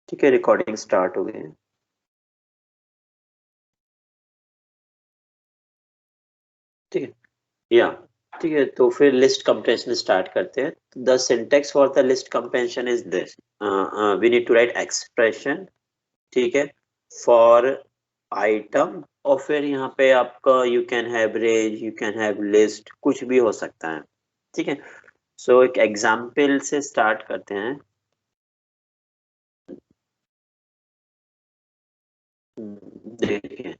ठीक है, recording start हो गई है। ठीक है या ठीक है, तो फिर लिस्ट कंप्रेशन स्टार्ट करते हैं। The syntax for the list compression is this, we need to write expression, ठीक है, फॉर आइटम, और फिर यहाँ पे आपका you can have range, you can have list, कुछ भी हो सकता है। ठीक है, सो एक एग्जाम्पल से स्टार्ट करते हैं। देखिए,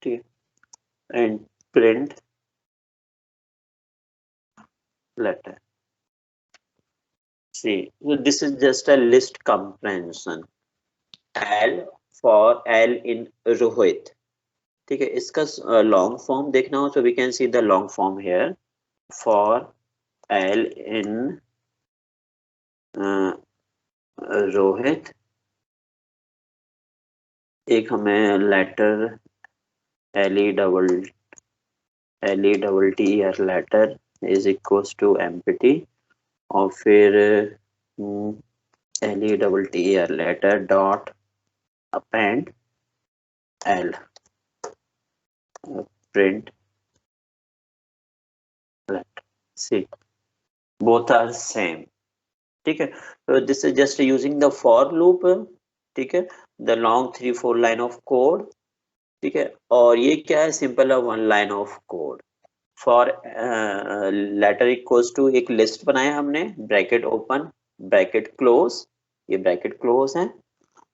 ठीक है, and print letter. See, so this is just a list comprehension. L for L in Rohit. ठीक है, इसका लॉन्ग फॉर्म देखना हो तो we can see the long form here. For L in Rohit, एक हमें letter LE double TER letter is equals to empty, और फिर LE double TER letter dot append L, print let, see both are same। ठीक है, तो this is just using the for loop. ठीक है, the long 3-4 line of code. ठीक है, और ये क्या है, सिंपल है, 1 line of code. For letter equals to एक लिस्ट बनाया हमने, ब्रैकेट ओपन ब्रैकेट क्लोज, ये ब्रैकेट क्लोज है,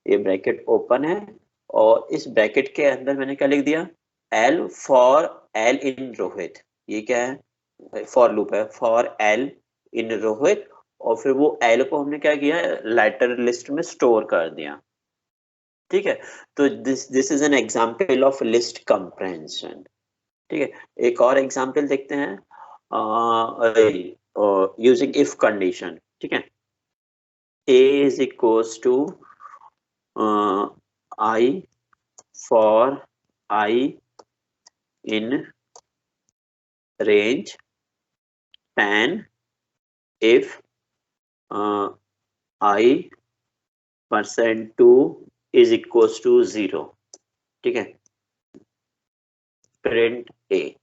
ये ब्रैकेट ओपन है, और इस ब्रैकेट के अंदर मैंने क्या लिख दिया, एल फॉर एल इन रोहित। ये क्या है, फॉर लूप है, फॉर एल इन रोहित, और फिर वो एल को हमने क्या किया, लेटर लिस्ट में स्टोर कर दिया। ठीक है, तो this is an example of list comprehension. ठीक है, एक और एग्जांपल देखते हैं, यूजिंग इफ कंडीशन। ठीक है, a is equals to I for I in range 10 if I percent 2 is equals to 0। ठीक है, प्रिंट a।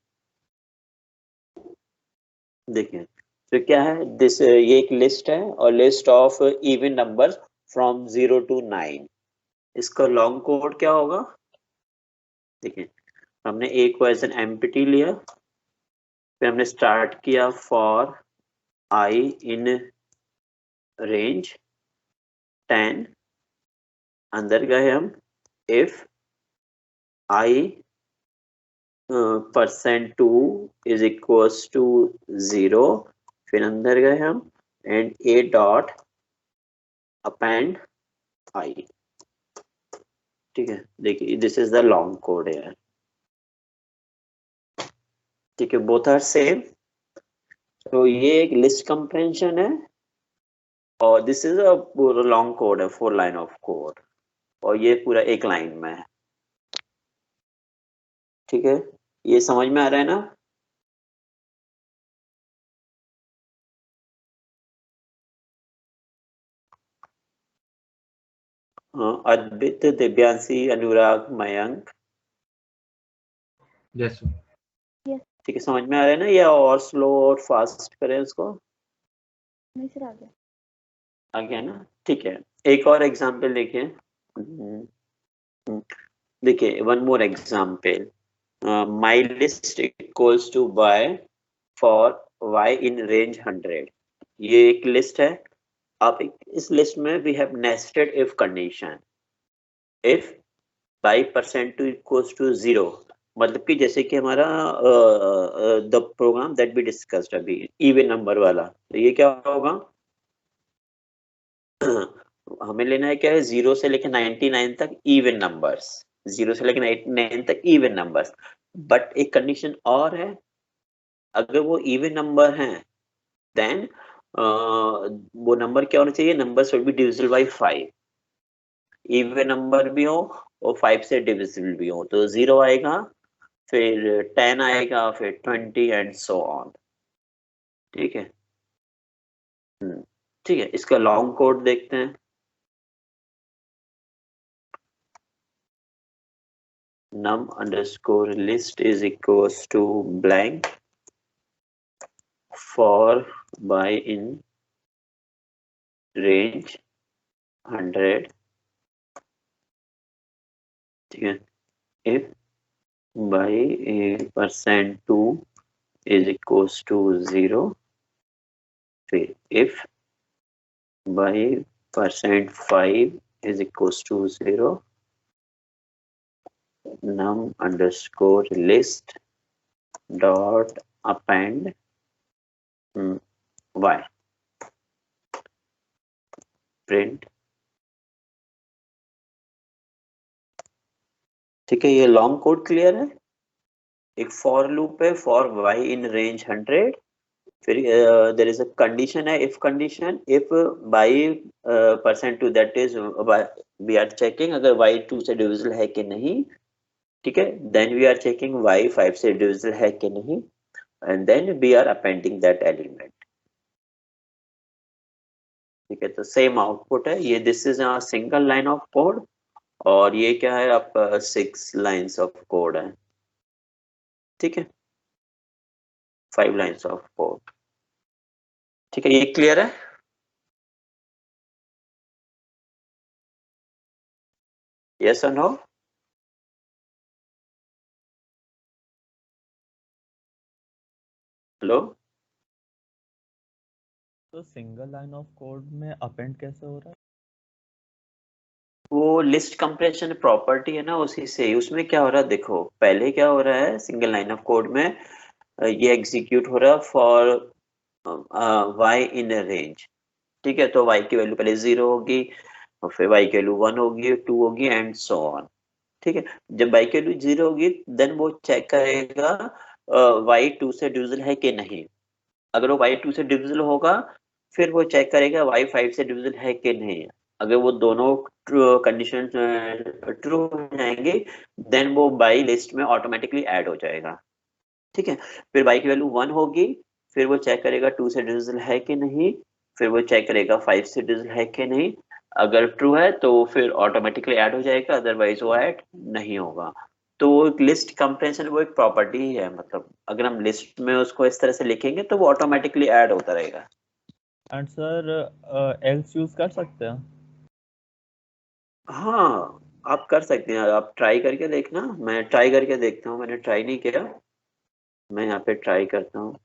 देखिए, तो क्या है दिस, ये एक लिस्ट है, और list of even number from 0 to 9। इसका लॉन्ग कोड क्या होगा, देखिए, हमने एक को एज एन एम्प्टी लिया, फिर हमने स्टार्ट किया फॉर आई इन रेंज 10, अंदर गए हम, if i percent 2 is equals to 0, फिर अंदर गए हम, and a dot append i. ठीक है, देखिए, this is the long code है। ठीक है, बोथ आर सेम। तो ये एक लिस्ट कंप्रेहेंशन है, और दिस इज अ पूरा लॉन्ग कोड है, 4 लाइन ऑफ कोड, और ये पूरा एक लाइन में है। ठीक है, ये समझ में आ रहा है ना। अद्वित, दिव्यांशी, अनुराग, मयंक, यस सर। ठीक है, समझ में आ रहा है ना, या और स्लो और फास्ट करें उसको। नहीं सर, आ गया। आ गया ना, ठीक है। एक और एग्जांपल देखिए, देखिए, one more example, my list equals to by for y in range 100। ये एक लिस्ट है, आप इस लिस्ट में we have nested if condition, if by percent two equals to 0, मतलब कि जैसे कि हमारा the program that be discussed अभी, इवन नंबर वाला, तो ये क्या होगा, हमें लेना है क्या है, 0 से लेकर 99 तक इवन नंबर्स, 0 से लेकर 99 तक इवन नंबर्स। बट एक कंडीशन और है, अगर वो इवन नंबर हैं, देन वो नंबर क्या होना चाहिए, number should be divisible by 5, even number भी हो और 5 से डिविजिबल भी हो, तो 0 आएगा, फिर 10 आएगा, फिर 20 एंड सो ऑन। ठीक है। ठीक है, इसका लॉन्ग कोड देखते हैं। num underscore list is equals to blank for by in range 100। ठीक है, if by percent 2 is equals to 0, फिर if by percent 5 is equals to 0, num underscore list dot append y, print। ठीक है, ये long code clear है। एक for loop है for y in range 100, फिर देर इज अ कंडीशन है, if condition, if by percent two, that is we are checking अगर y 2 से डिविजिबल है कि नहीं। ठीक है, then we are checking y 5 से डिविजिबल है कि नहीं, and then we are appending that element. ठीक है, तो सेम आउटपुट है ये, this is a single line of code, और ये क्या है आपका 6 लाइन्स ऑफ कोड है। ठीक है, 5 लाइन्स ऑफ कोड। ठीक है, ये क्लियर है। यस और नो? हेलो। तो सिंगल लाइन ऑफ कोड में अपेंड कैसे हो रहा है? वो लिस्ट कंप्रेशन प्रॉपर्टी है ना, उसी से, उसमें क्या हो रहा है देखो, पहले क्या हो रहा है सिंगल लाइन ऑफ कोड में, ये एग्जीक्यूट हो रहा है फॉर y इन रेंज। ठीक है, तो y की वैल्यू पहले 0 होगी, और फिर y की वैल्यू 1 होगी, 2 होगी एंड सो ऑन। ठीक है, जब y की वैल्यू 0 होगी देन वो चेक करेगा y 2 से डिविजिबल है कि नहीं। अगर वो y 2 से डिविजिबल होगा, फिर वो चेक करेगा y 5 से डिविजिबल है कि नहीं। अगर वो दोनों कंडीशन ट्रू हो जाएंगे, देन वो बाई लिस्ट में ऑटोमेटिकली ऐड हो जाएगा। ठीक है, फिर बाई की वैल्यू 1 होगी, फिर वो चेक करेगा 2 से डिविजिबल है कि नहीं, फिर वो चेक करेगा 5 से डिविजिबल है कि नहीं। अगर ट्रू है तो फिर ऑटोमेटिकली ऐड हो जाएगा, अदरवाइज वो ऐड नहीं होगा। तो वो एक लिस्ट कंप्रेशन वो एक प्रॉपर्टी ही है, मतलब अगर हम लिस्ट में उसको इस तरह से लिखेंगे तो वो ऑटोमेटिकली ऐड होता रहेगा। एंड सर एल्स यूज कर सकते हैं? हाँ, आप कर सकते हैं, आप ट्राई करके देखना, मैं ट्राई करके देखता हूँ, मैंने ट्राई नहीं किया, मैं यहाँ पे ट्राई करता हूँ।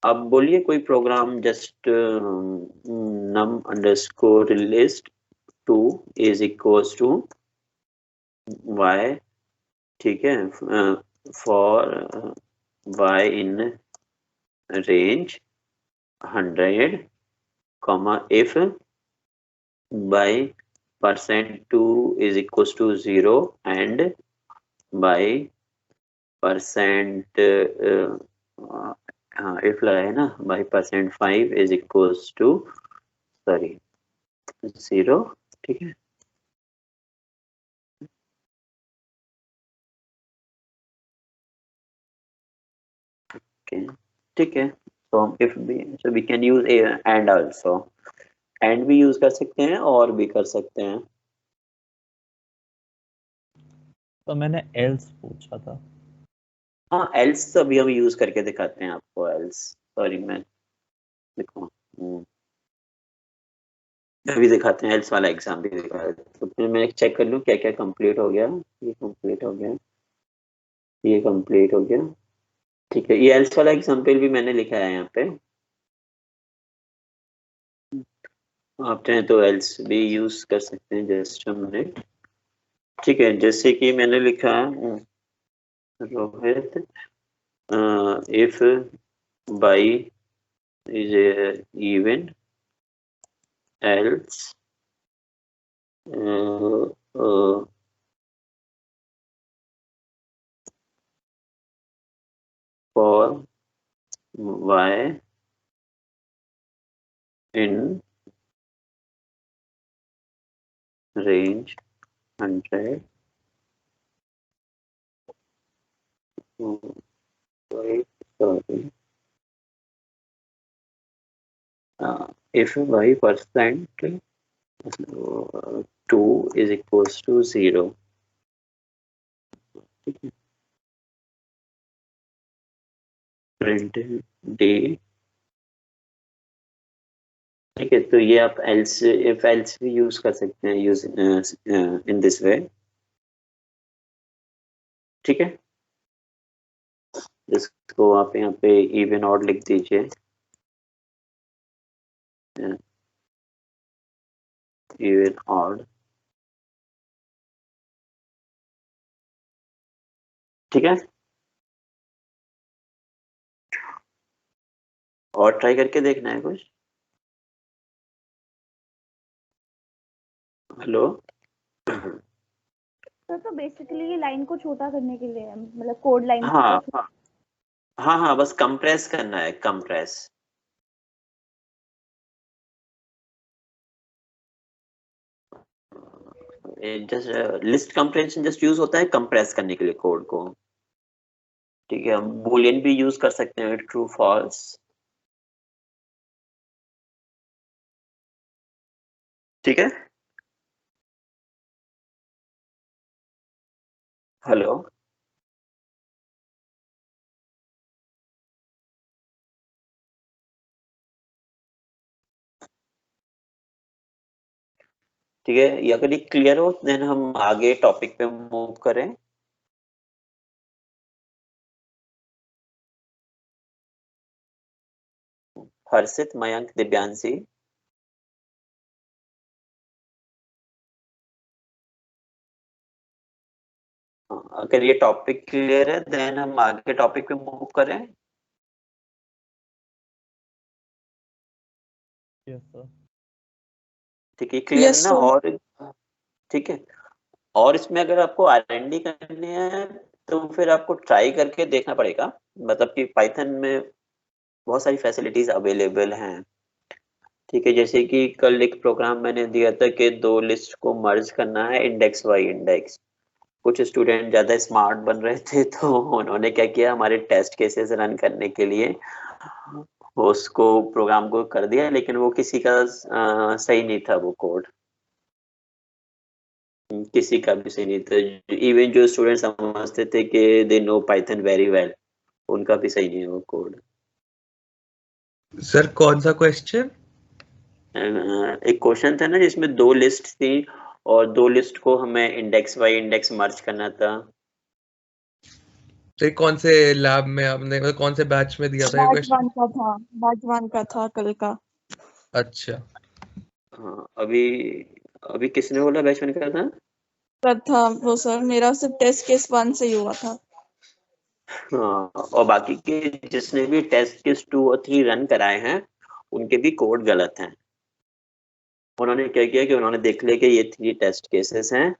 अब बोलिए कोई program, just num underscore list 2 is equals to y। ठीक है, for y in range 100, comma if by percent 2 is equals to 0 and by percent, हाँ इफ लगा है ना, by percent 5 is equals to, sorry 0। ठीक है, ठीक है, तो हम इफ भी, so we can use and also, and भी यूज कर सकते हैं और भी कर सकते हैं। तो मैंने एल्स पूछा था। हाँ, एल्स अभी हम यूज करके दिखाते हैं आपको, एल्स, सॉरी मैं, देखो अभी दिखाते हैं, एल्स वाला एग्जाम भी दिखा देते हैं। तो फिर मैं चेक कर लूँ क्या क्या कंप्लीट हो गया, ये कंप्लीट हो गया, ये कंप्लीट हो गया। ठीक है, ये एल्स वाला एग्जाम्पल भी मैंने लिखा है यहाँ पे, आप चाहें तो एल्स भी यूज कर सकते हैं, जस्ट अ मिनट। ठीक है, जैसे कि मैंने लिखा Rohit if by is even else for y in range 100 sorry if y% 2 is equals to 0, print d, ठीक है। तो ये आप एल्स इफ एल्स भी यूज कर सकते हैं यूज इन दिस वे, ठीक है। जिसको आप यहाँ पे इवन ऑड लिख दीजिए, इवन ऑड, ठीक है। और ट्राई करके देखना है कुछ। हेलो सर तो बेसिकली ये लाइन को छोटा करने के लिए है, मतलब कोड लाइन हाँ हाँ हाँ हाँ, बस कंप्रेस करना है, compress. Just list compression just use होता है कंप्रेस करने के लिए कोड को, ठीक है। हम बूलियन भी यूज कर सकते हैं, ट्रू फॉल्स, ठीक है। हेलो ठीक है, ये अगर ये क्लियर हो देन हम आगे टॉपिक पे मूव करें। हर्षित, मयंक, दिव्यांशी, अगर ये टॉपिक क्लियर है देन हम आगे टॉपिक पे मूव करें। Yes sir. ठीक है, क्लियर Yes, ना। sir. और ठीक है, और इसमें अगर आपको R&D करनी है तो फिर आपको ट्राई करके देखना पड़ेगा, मतलब कि पाइथन में बहुत सारी फैसिलिटीज अवेलेबल हैं, ठीक है। जैसे कि कल एक प्रोग्राम मैंने दिया था कि 2 लिस्ट को मर्ज करना है इंडेक्स बाय इंडेक्स। कुछ स्टूडेंट ज्यादा स्मार्ट बन रहे थे तो उन्होंने क्या किया, हमारे टेस्ट केसेस रन करने के लिए उसको प्रोग्राम को कर दिया, लेकिन वो किसी का सही नहीं था वो कोड, किसी का भी सही नहीं था। इवन जो स्टूडेंट समझते थे कि they know Python very well, उनका भी सही नहीं है वो कोड। सर कौन सा क्वेश्चन? एक क्वेश्चन था ना जिसमें 2 लिस्ट थी और 2 लिस्ट को हमें इंडेक्स बाय इंडेक्स मर्ज करना था। तो कौन से लैब में आपने, मतलब कौन से बैच में दिया था ये बैच क्वेश्चन? 1 का था, बैच 1 का था कल का। अच्छा, हाँ, अभी किसने बोला बैच 1 का था? था वो सर, मेरा सिर्फ टेस्ट केस 1 से ही हुआ था। हाँ, और बाकी के जिसने भी टेस्ट केस 2 और 3 रन कराए हैं उनके भी कोड गलत हैं। उन्होंने क्या किया कि उन्होंने देख लिया कि ये 3 टेस्ट केसेस हैं,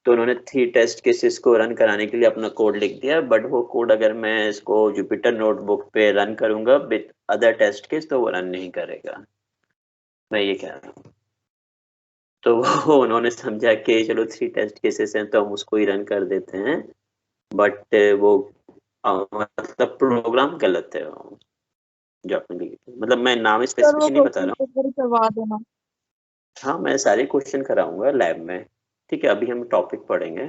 तो उन्होंने 3 टेस्ट केसेस को रन कराने के लिए अपना कोड लिख दिया, बट वो कोड अगर मैं इसको जुपिटर नोटबुक पे रन करूंगा विद अदर टेस्ट केस तो वो रन नहीं करेगा, मैं ये कह रहा हूँ। तो वो उन्होंने समझा कि चलो 3 टेस्ट केसेस हैं तो हम उसको ही रन कर देते हैं, बट वो मतलब प्रोग्राम गलत है जो आपने लिखी थी। मतलब मैं नाम सर वो स्पेसिफिक नहीं बता रहा हूँ। क्वेश्चन करवा देना। हाँ, मैं सारे क्वेश्चन कराऊंगा लैब में, ठीक है। अभी हम टॉपिक पढ़ेंगे,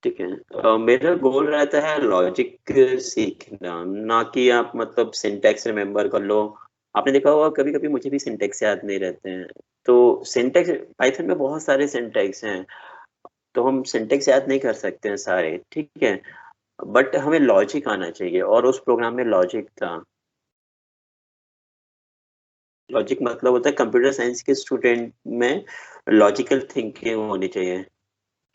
ठीक है। मेरा गोल रहता है लॉजिक सीखना, ना कि आप मतलब सिंटेक्स रिमेम्बर कर लो। आपने देखा होगा कभी कभी मुझे भी सिंटेक्स याद नहीं रहते हैं, तो सिंटेक्स पाइथन में बहुत सारे सिंटेक्स हैं, तो हम सिंटेक्स याद नहीं कर सकते हैं सारे, ठीक है। बट हमें लॉजिक आना चाहिए, और उस प्रोग्राम में लॉजिक था। लॉजिक मतलब होता है कंप्यूटर साइंस के स्टूडेंट में लॉजिकल थिंकिंग होनी चाहिए,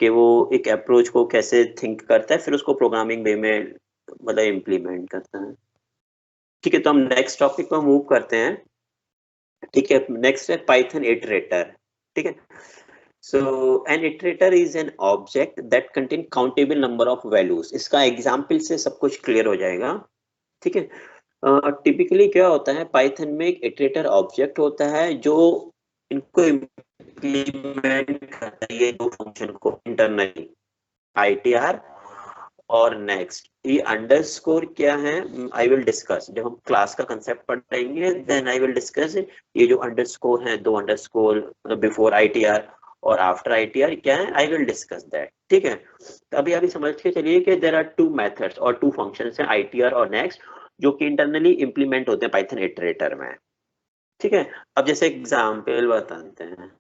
कि वो एक अप्रोच को कैसे थिंक करता है फिर उसको प्रोग्रामिंग वे में मतलब इम्प्लीमेंट करता है, ठीक है। तो हम नेक्स्ट टॉपिक पर मूव करते हैं, ठीक है। नेक्स्ट है पाइथन इटरेटर, ठीक है। So an iterator is an object that contain countable number of values. इसका एग्जाम्पल से सब कुछ क्लियर हो जाएगा, ठीक है। टिपिकली क्या होता है, पाइथन में एक इटरेटर ऑब्जेक्ट होता है जो इनको इम्प्लीमेंट करता है, ये दो फंक्शन को इंटरनली, ITR और नेक्स्ट। ये अंडरस्कोर क्या है, आई विल डिस्कस जब हम क्लास का कंसेप्ट पढ़ेंगे, देन आई विल डिस्कस। ये जो अंडरस्कोर है, दो अंडरस्कोर बिफोर ITR और आफ्टर ITR क्या है, आई विल डिस्कस दैट, ठीक है। तो अभी समझ के चलिए कि देयर आर टू मेथड्स और टू फंक्शंस हैं, ITR और नेक्स्ट, जो कि इंटरनली इंप्लीमेंट होते हैं पाइथन इटरेटर में, ठीक है। अब जैसे एग्जाम्पल बताते हैं,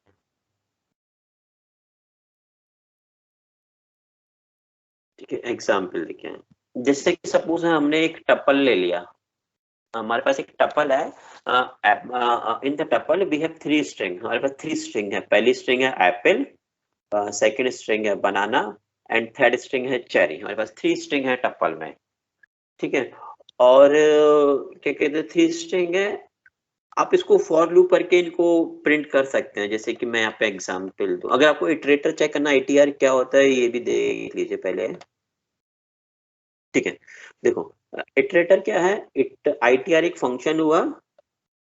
ठीक है, एग्जाम्पल लिखे हैं। जैसे कि सपोज हमने एक टपल ले लिया, हमारे पास एक टपल है, in the tuple we have 3 string, हमारे पास 3 स्ट्रिंग है। पहली स्ट्रिंग है एप्पल, सेकंड स्ट्रिंग है बनाना एंड थर्ड स्ट्रिंग है चेरी। हमारे पास 3 स्ट्रिंग है टपल में, ठीक है। और क्या कहते हैं, 3 स्ट्रिंग है, आप इसको फॉर लूप करके इनको प्रिंट कर सकते हैं। जैसे कि मैं यहाँ पे एग्जाम्पल दूं, अगर आपको इटरेटर चेक करना ITR क्या होता है ये भी देख लीजिए पहले, ठीक है। देखो इटरेटर क्या है, ITR एक फंक्शन हुआ,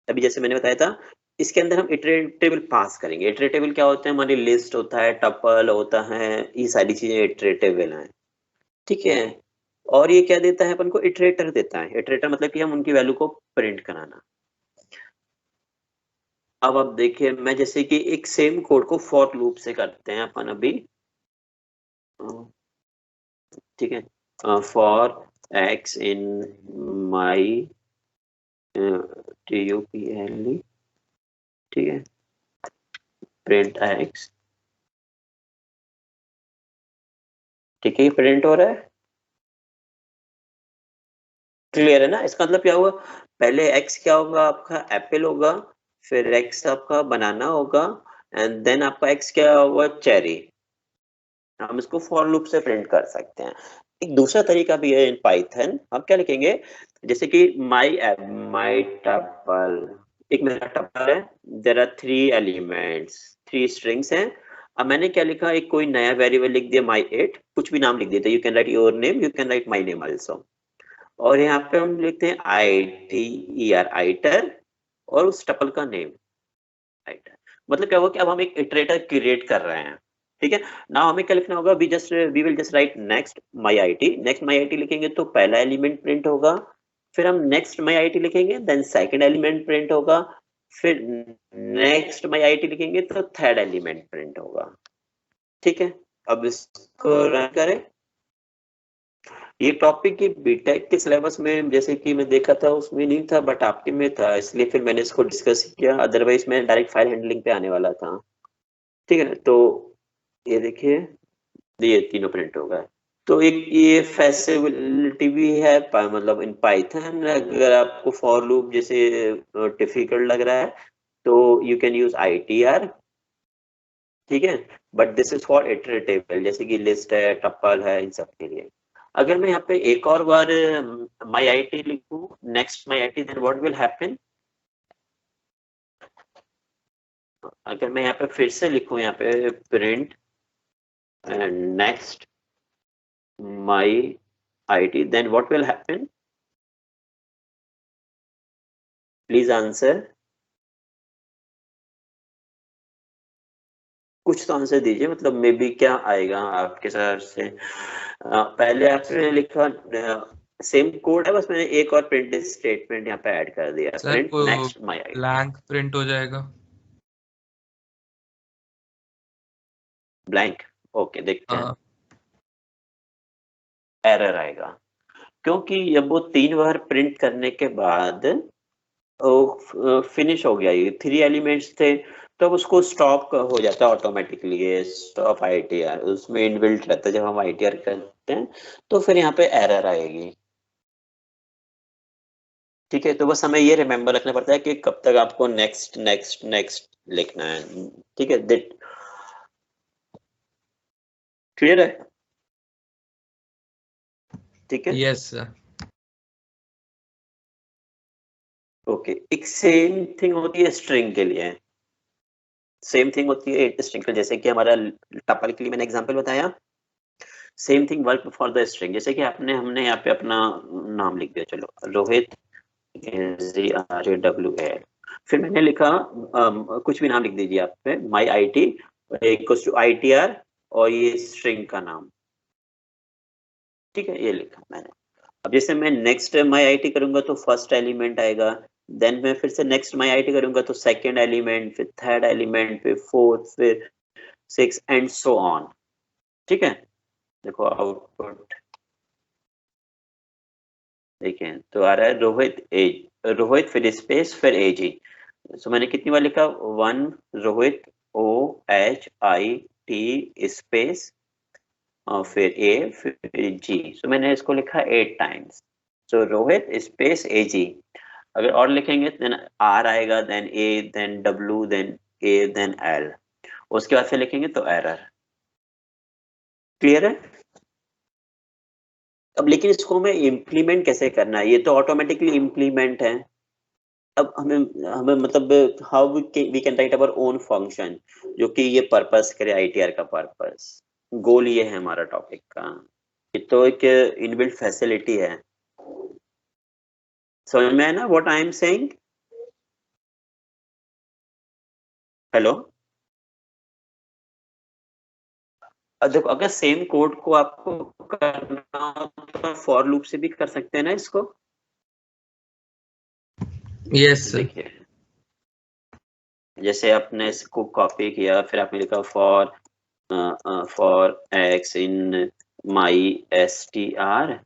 अभी जैसे मैंने बताया था, इसके अंदर हम इटरेटेबल पास करेंगे। इटरेटेबल क्या होता है, हमारी लिस्ट होता है, टपल होता है, ये सारी चीजें इटरेटेबल हैं, ठीक है। और ये क्या देता है अपन को, इटरेटर देता है। इटरेटर मतलब कि हम उनकी वैल्यू को प्रिंट कराना। अब आप देखिए, मैं जैसे कि एक सेम कोड को फॉर लूप से करते हैं अपन अभी, ठीक है। For x in my TUPLE, ठीक है, प्रिंट x, ठीक है, ये प्रिंट हो रहा है, क्लियर है ना। इसका मतलब क्या हुआ, पहले x क्या होगा, आपका एप्पल होगा, फिर x आपका बनाना होगा, एंड देन आपका x क्या होगा, चेरी। हम इसको फॉर लूप से प्रिंट कर सकते हैं। एक दूसरा तरीका भी है इन पाइथन, हम क्या लिखेंगे, जैसे कि माई टपल, एक मेरा टपल है, देयर आर 3 एलिमेंट्स, 3 स्ट्रिंग्स हैं। अब मैंने क्या लिखा, एक कोई नया वेरिएबल लिख दिया my8, कुछ भी नाम लिख देता, you can write your name, you can write my name also. और यहाँ पे हम लिखते हैं ITER, आइटर, और उस टपल का नेम आइटर। मतलब क्या हुआ कि अब हम एक इटरेटर क्रिएट कर रहे हैं, ठीक है ना। हमें क्या लिखना होगा, we will just write next my IT लिखेंगे तो पहला एलिमेंट प्रिंट होगा, फिर हम नेक्स्ट माई IT लिखेंगे, देन सेकंड एलिमेंट प्रिंट होगा, फिर नेक्स्ट माई IT लिखेंगे तो थर्ड एलिमेंट प्रिंट होगा, ठीक है। अब इसको रन करें। ये टॉपिक की बीटेक के सिलेबस में जैसे कि मैं देखा था उसमें नहीं था, बट आपके में था, इसलिए फिर मैंने इसको डिस्कस किया, अदरवाइज मैं डायरेक्ट फाइल हैंडलिंग पे आने वाला था, ठीक है। तो ये देखिए, ये तीनों प्रिंट हो गए। तो एक ये फैसिलिटी भी है, मतलब इन पाइथन, अगर आपको फॉर लूप जैसे डिफिकल्ट लग रहा है तो यू कैन यूज ITR, ठीक है। बट दिस इज फॉर इटरेटेबल, जैसे कि लिस्ट है, टपल है, इन सब के लिए। अगर मैं यहाँ पे एक और बार माई IT लिखूं, next my IT, then what will happen, अगर मैं यहाँ पे फिर से लिखूं, यहाँ पे print next my IT, then what will happen? Please answer. कुछ तो आंसर दीजिए, मतलब मे बी क्या आएगा आपके हिसाब से। पहले आपने लिखा सेम कोड है, बस मैंने एक और प्रिंट स्टेटमेंट यहाँ पे ऐड कर दिया, sir print next my IT, blank print हो जाएगा। ब्लैंक, ओके, देखते हैं, हाँ एरर आएगा, क्योंकि जब वो 3 बार प्रिंट करने के बाद फिनिश हो गया, ये 3 एलिमेंट्स थे, तो अब उसको स्टॉप हो जाता है ऑटोमेटिकली, ये स्टॉप ITR उसमें इनबिल्ट रहता है। जब हम ITR करते हैं तो फिर यहाँ पे एरर आएगी, ठीक है। तो बस हमें ये रिमेम्बर रखना पड़ता है कि कब तक आपको नेक्स्ट नेक्स्ट नेक्स्ट लिखना है, ठीक है। दिट क्लियर है, ठीक है, यस सर। ओके। एक सेम थिंग होती है स्ट्रिंग के लिए, सेम थिंग होती है स्ट्रिंग के, जैसे कि हमारा टपल के लिए मैंने एग्जांपल बताया, same thing work for the string. जैसे कि हमने यहाँ पे अपना नाम लिख दिया, चलो रोहित AZRAWL। फिर मैंने लिखा कुछ भी नाम लिख दीजिए आप पे, my I T equals to ITR और ये स्ट्रिंग का नाम, ठीक है, ये लिखा मैंने। अब जैसे मैं नेक्स्ट माई आई टी करूंगा तो फर्स्ट एलिमेंट आएगा, देन मैं फिर से नेक्स्ट माई आई टी करूंगा तो सेकेंड एलिमेंट, फिर थर्ड एलिमेंट, फिर फोर्थ, फिर सिक्स एंड सो ऑन, ठीक है। देखो आउटपुट देखिए तो आ रहा है रोहित एज, रोहित फिर स्पेस फिर AG। सो मैंने कितनी बार लिखा, 1 रोहित OHIT स्पेस और फिर A फिर G। सो मैंने इसको लिखा 8 times. So Rohit space AG। अगर और लिखेंगे देन R आएगा, then A, then W, then A, then L। उसके बाद से लिखेंगे तो एरर। क्लियर है? अब लेकिन इसको हमें इम्प्लीमेंट कैसे करना है, ये तो ऑटोमेटिकली इम्प्लीमेंट है। अब हमें हमें मतलब how we can write our own function जो कि ये पर्पस करे, ITR का पर्पस, गोल ये है हमारा टॉपिक का। ये तो एक इनबिल्ट फैसिलिटी है, समझ में है ना what I am saying? Hello, देखो अगर सेम कोड को आपको करना हो तो फॉर लूप से भी कर सकते हैं ना इसको। Yes sir. देखिए जैसे आपने इसको कॉपी किया, फिर आपने लिखा for x in my str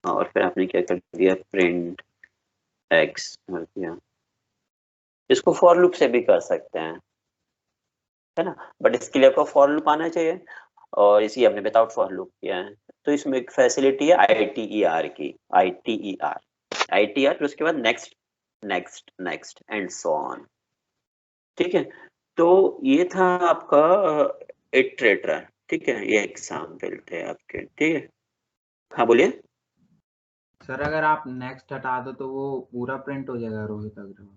और फिर आपने क्या कर दिया, प्रिंट x कर दिया। इसको फॉर लूप से भी कर सकते हैं, है ना, बट इसके लिए आपको फॉर लूप आना चाहिए और इसी हमने विदाउट फॉर लूप किया है। तो इसमें एक फैसिलिटी है ITER की, ITER फिर उसके बाद next next next and so on, ठीक है। तो ये था आपका इटरेटर, ठीक है, ये एग्जाम्पल थे आपके, ठीक है। हाँ बोलिए। सर अगर आप नेक्स्ट हटा दो तो वो पूरा प्रिंट हो जाएगा रोहित अग्रवाल।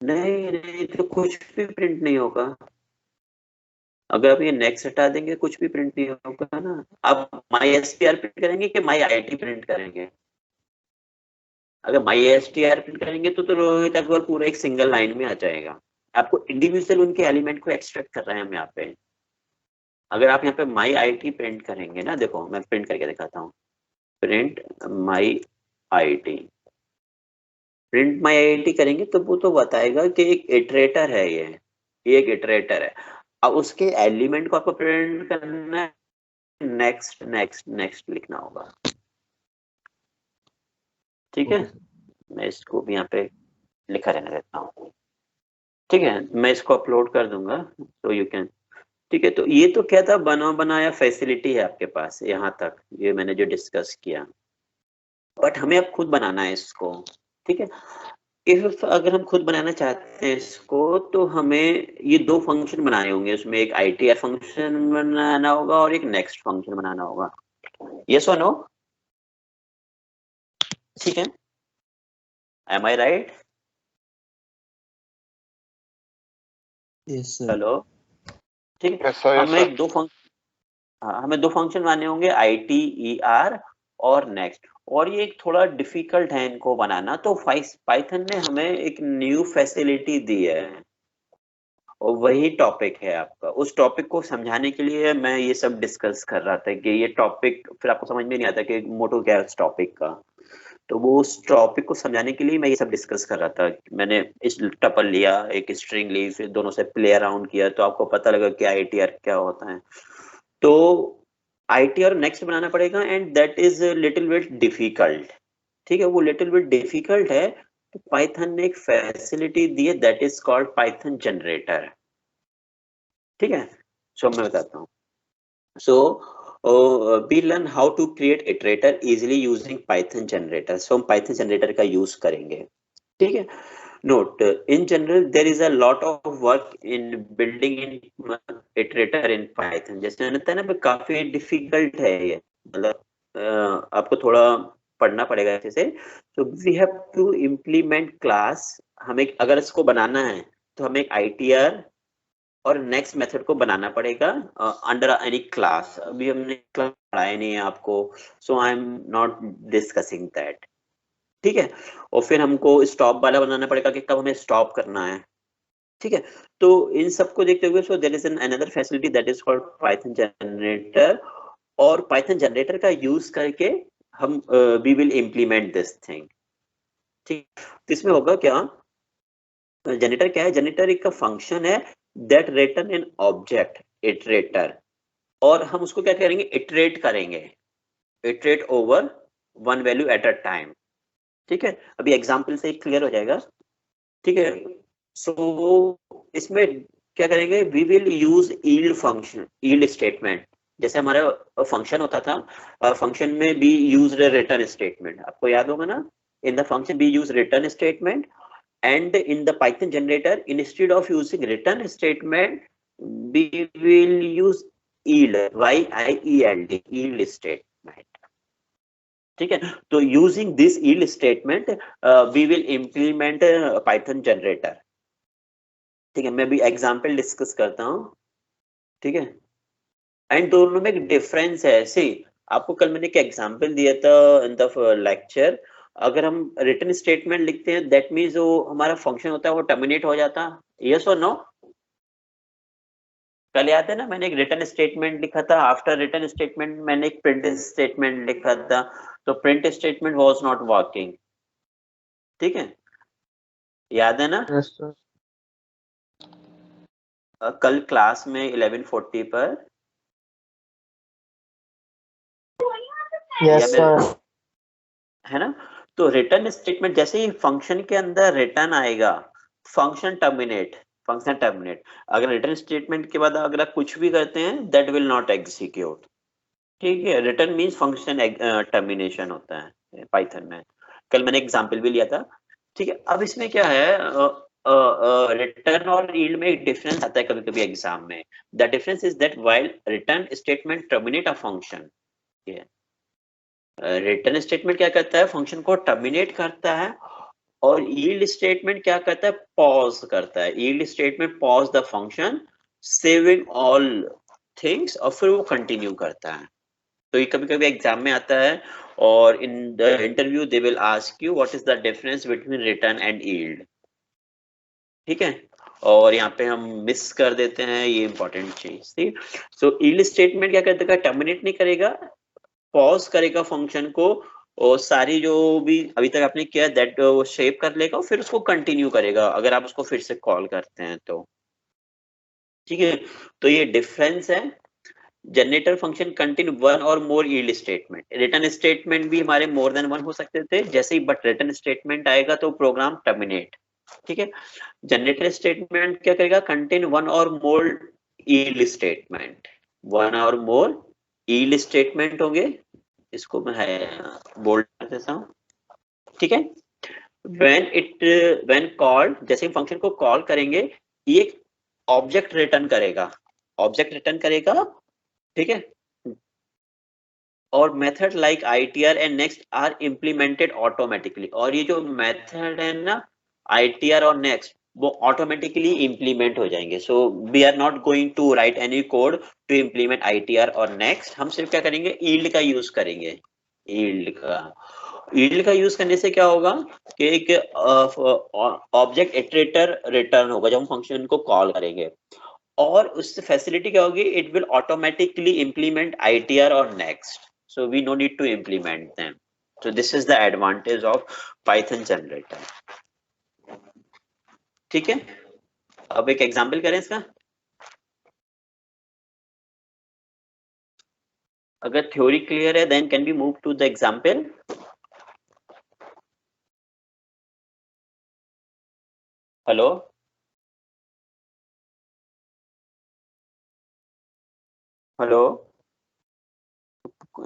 नहीं नहीं, तो कुछ भी प्रिंट नहीं होगा। अगर आप ये नेक्स्ट हटा देंगे कुछ भी प्रिंट नहीं होगा ना। आप माई STR प्रिंट करेंगे कि माई IT प्रिंट करेंगे? अगर माई STR प्रिंट करेंगे तो रोहित अग्रवाल पूरा एक सिंगल लाइन में आ जाएगा। आपको इंडिविजुअल उनके एलिमेंट को एक्सट्रैक्ट कर रहे हैं हम यहाँ पे। अगर आप यहाँ पे माई IT प्रिंट करेंगे ना, देखो मैं प्रिंट करके दिखाता हूँ, print my IT, print my IT करेंगे तो वो तो बताएगा कि एक इटरेटर है, ये एक इटरेटर है। अब उसके एलिमेंट को आपको प्रिंट करना है, नेक्स्ट नेक्स्ट नेक्स्ट लिखना होगा, ठीक है। मैं इसको भी यहाँ पे लिखा रहने देता हूँ, ठीक है, मैं इसको अपलोड कर दूंगा तो यू कैन, ठीक है। तो ये तो क्या था, बना बनाया फैसिलिटी है आपके पास यहाँ तक, ये मैंने जो डिस्कस किया, बट हमें अब खुद बनाना है इसको, ठीक है। इफ अगर हम खुद बनाना चाहते हैं इसको तो हमें ये दो फंक्शन बनाने होंगे, उसमें एक ITR फंक्शन बनाना होगा और एक नेक्स्ट फंक्शन बनाना होगा। यस और नो? ठीक है, एम आई राइट? Yes sir. हेलो, ठीक है। हमें दो फंक्शन बनाने होंगे, ITER और नेक्स्ट, और ये एक थोड़ा डिफिकल्ट है इनको बनाना, तो पाइथन ने हमें एक न्यू फैसिलिटी दी है और वही टॉपिक है आपका। उस टॉपिक को समझाने के लिए मैं ये सब डिस्कस कर रहा था कि ये टॉपिक फिर आपको समझ में नहीं आता कि मोटो क्या है उस टॉपिक का, तो वो उस टॉपिक को समझाने के लिए मैं ये सब डिस्कस कर रहा था। मैंने इस टपल लिया, एक स्ट्रिंग ली, फिर दोनों से प्ले अराउंड किया तो आपको पता लगा कि ITR क्या होता है। तो ITR नेक्स्ट बनाना पड़ेगा and that is little bit difficult, ठीक है, वो लिटिल बिट डिफिकल्ट है। तो पाइथन ने एक फैसिलिटी दी है that is called Python generator, ठीक है। सो मैं बताता हूँ। सो we learn how to create iterator easily using Python generator। so हम Python generator का यूज करेंगे, ठीक है। Note, in general there is a lot of work in building in iterator in Python। जैसे मैंने बताया ना, काफी डिफिकल्ट है ये, मतलब आपको थोड़ा पढ़ना पड़ेगा अच्छे से। तो we have to implement class, हमें अगर इसको बनाना है तो हमें एक ITR और नेक्स्ट मेथड को बनाना पड़ेगा अंडर एनी क्लास। अभी हमने क्लास पढ़ाया नहीं है आपको, so I am not discussing that. ठीक है, और फिर हमको स्टॉप वाला बनाना पड़ेगा कि कब हमें स्टॉप करना है। ठीक है, तो इन सबको देखते हुए so there is an another facility that is called Python generator, और पाइथन जनरेटर का यूज करके हम we will implement this thing. ठीक, तो इसमें होगा क्या, जनरेटर क्या है, जनरेटर एक का फंक्शन है that return an object iterator, और हम उसको क्या करेंगे, इटरेट करेंगे, iterate over one value at a time. ठीक है, अभी एग्जांपल से क्लियर हो जाएगा। ठीक है, सो इसमें क्या करेंगे, we will use yield function, yield statement. जैसे हमारा फंक्शन होता था, फंक्शन में बी यूज रिटर्न स्टेटमेंट, आपको याद होगा ना, in the function B use return statement, and in the Python generator instead of using return statement we will use yield, yield, yield statement। ठीक है, तो using this yield statement we will implement Python generator। ठीक है, मैं भी example discuss करता हूँ। ठीक है, एंड दोनों में एक डिफरेंस है। सी, आपको कल मैंने एक एग्जांपल दिया था इन द लेक्चर, अगर हम रिटर्न स्टेटमेंट लिखते हैं दैट मीन्स जो हमारा फंक्शन होता है वो टर्मिनेट हो जाता है, यस और नो। कल याद है ना, मैंने एक रिटर्न स्टेटमेंट लिखा था, आफ्टर रिटर्न स्टेटमेंट मैंने एक प्रिंट स्टेटमेंट लिखा था, तो print statement was not working. ठीक है, याद है ना? Yes sir. कल क्लास में 11:40 पर यस सर। है ना, तो रिटर्न स्टेटमेंट जैसे ही फंक्शन के अंदर रिटर्न आएगा, फंक्शन टर्मिनेट, फंक्शन टर्मिनेट। अगर रिटर्न स्टेटमेंट के बाद अगर आप कुछ भी करते हैं दैट विल नॉट एग्जीक्यूट। ठीक है, रिटर्न मींस फंक्शन टर्मिनेशन होता है पाइथन में, कल मैंने एग्जांपल भी लिया था। ठीक है, अब इसमें क्या है, रिटर्न और यील्ड में एक डिफरेंस आता है कभी कभी एग्जाम में। The difference is that while return statement terminate a function, return statement क्या करता है, फंक्शन को टर्मिनेट करता है, और यील्ड स्टेटमेंट क्या करता है, पॉज करता है। Yield statement pause the function saving all things, और फिर वो कंटिन्यू करता है। तो ये कभी कभी एग्जाम में आता है, और in the interview they will ask you what is the difference between return and yield. ठीक है, और यहाँ पे हम मिस कर देते हैं ये इंपॉर्टेंट चीज। ठीक, सो यील्ड स्टेटमेंट क्या करता है, टर्मिनेट नहीं करेगा, पॉज करेगा फंक्शन को, और सारी जो भी अभी तक आपने किया दैट वो शेप कर लेगा, फिर उसको कंटिन्यू करेगा अगर आप उसको फिर से कॉल करते हैं तो। ठीक है, तो ये डिफरेंस है। जनरेटर फंक्शन कंटिन्यू वन और मोर यील्ड स्टेटमेंट, रिटर्न स्टेटमेंट भी हमारे मोर देन वन हो सकते थे जैसे ही, बट रिटर्न स्टेटमेंट आएगा तो प्रोग्राम टर्मिनेट। ठीक है, जनरेटर स्टेटमेंट क्या करेगा, कंटेन वन और मोर यील्ड स्टेटमेंट, वन और मोर यील्ड स्टेटमेंट होंगे, इसको मैं बोल्ड कर देता हूँ। ठीक है, व्हेन कॉल्ड, जैसे फंक्शन को कॉल करेंगे ये ऑब्जेक्ट रिटर्न करेगा, ऑब्जेक्ट रिटर्न करेगा। ठीक है, और method like ITR and next are implemented automatically, और ये जो मेथड है ना आईटीआर और नेक्स्ट, वो ऑटोमेटिकली इम्प्लीमेंट हो जाएंगे। So we are not going to write any code to implement ITR और नेक्स्ट, हम सिर्फ क्या करेंगे, यील्ड का यूज करेंगे। यील्ड का यूज करने से क्या होगा कि एक ऑब्जेक्ट इटरेटर रिटर्न होगा जब हम फंक्शन को कॉल करेंगे, और उससे फैसिलिटी क्या होगी, it will automatically implement ITR और next, so we no need to implement them. So this is the advantage of Python generator. ठीक है, अब एक एग्जांपल करें इसका। अगर थ्योरी क्लियर है then can we move to the example? Hello, hello,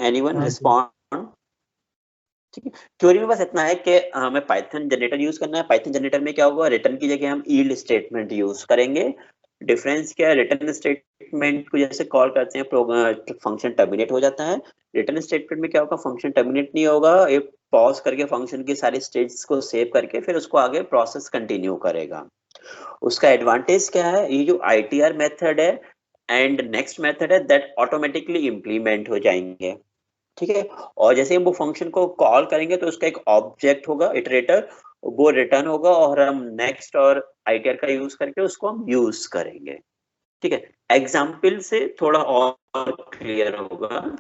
anyone respond? ठीक है, थ्योरी में बस इतना है कि हमें पाइथन जनरेटर यूज करना है। पाइथन जनरेटर में क्या होगा, रिटर्न की जगह हम यील्ड स्टेटमेंट यूज करेंगे। डिफरेंस क्या है, रिटर्न स्टेटमेंट को जैसे कॉल करते हैं फंक्शन टर्मिनेट हो जाता है, रिटर्न स्टेटमेंट में क्या होगा, फंक्शन टर्मिनेट नहीं होगा, एक पॉज करके फंक्शन के सारे स्टेट्स को सेव करके फिर उसको आगे प्रोसेस कंटिन्यू करेगा। उसका एडवांटेज क्या है, ये जो ITR मेथड है एंड नेक्स्ट मेथड है दैट ऑटोमेटिकली इम्प्लीमेंट हो जाएंगे, ठीक है। और जैसे हम वो फंक्शन को कॉल करेंगे तो उसका एक ऑब्जेक्ट होगा इटरेटर, वो रिटर्न होगा और हम नेक्स्ट और ITR का यूज करके उसको हम यूज करेंगे, ठीक है। एग्जाम्पल से थोड़ा और क्लियर होगा,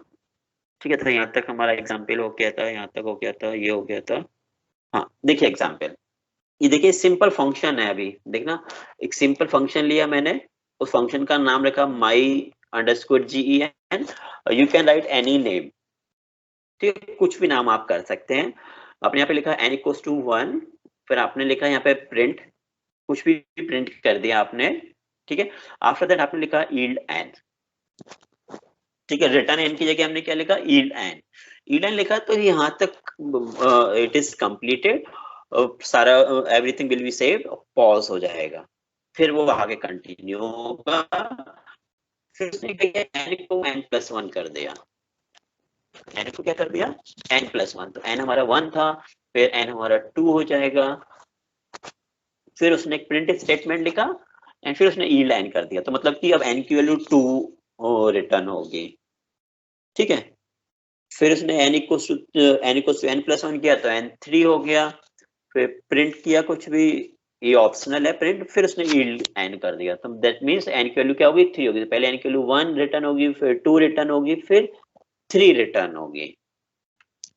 ठीक है। तो यहाँ तक हमारा एग्जाम्पल हो गया था, यहाँ तक हो गया था, ये हो गया था। हाँ देखिए एग्जाम्पल, ये देखिए सिंपल फंक्शन है। अभी देखना, एक सिंपल फंक्शन लिया मैंने, उस फंक्शन का नाम रखा my_gen, you can write any name, ठीक है, कुछ भी नाम आप कर सकते हैं। आपने यहाँ पे लिखा n इक्वल्स टू 1, फिर आपने लिखा यहाँ पे प्रिंट, कुछ भी प्रिंट कर दिया आपने, ठीक है। आफ्टर दैट आपने लिखा yield n, ठीक है। रिटर्न n की जगह हमने क्या लिखा, yield n लिखा, तो यहाँ तक इट इज कंप्लीटेड, सारा everything will be saved, pause हो जाएगा, फिर वो आगे कंटिन्यू होगा। फिर उसने n को n+1 कर दिया, n को क्या कर दिया, n+1, तो n हमारा 1 था, फिर n हमारा 2 हो जाएगा। फिर उसने एक प्रिंट स्टेटमेंट लिखा एंड फिर उसने yield n कर दिया, तो मतलब कि अब n की वैल्यू 2 रिटर्न होगी, ठीक है। फिर उसने n इक्वल्स टू n+1 किया तो n 3 हो गया, फिर प्रिंट किया कुछ भी, ये ऑप्शनल है प्रिंट, फिर उसने yield n कर दिया, तो दैट मींस n की वैल्यू क्या होगी, 3 होगी। तो पहले n की वैल्यू 1 रिटर्न होगी, फिर 2 रिटर्न होगी, फिर 3 रिटर्न होगी,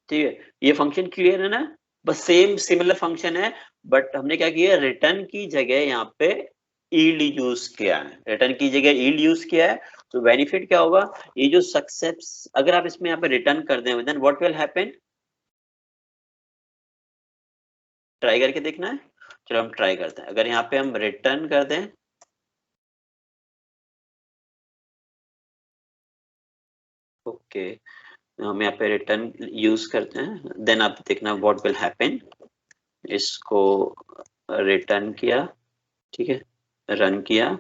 ठीक है। ये फंक्शन क्लियर है ना, बस सेम सिमिलर फंक्शन है, बट हमने क्या किया, रिटर्न की जगह यहाँ पे yield यूज किया है, रिटर्न की जगह yield यूज किया है। तो बेनिफिट क्या होगा, ये जो सक्सेस अगर आप इसमें यहाँ पे रिटर्न कर दें, then what will happen, try करके देखना है, चलो हम ट्राई करते हैं। अगर यहाँ पे हम रिटर्न कर दें, ओके, हम यहाँ पे रिटर्न यूज करते हैं, देन आप देखना व्हाट विल हैपन। इसको रिटर्न किया, ठीक है, रन किया,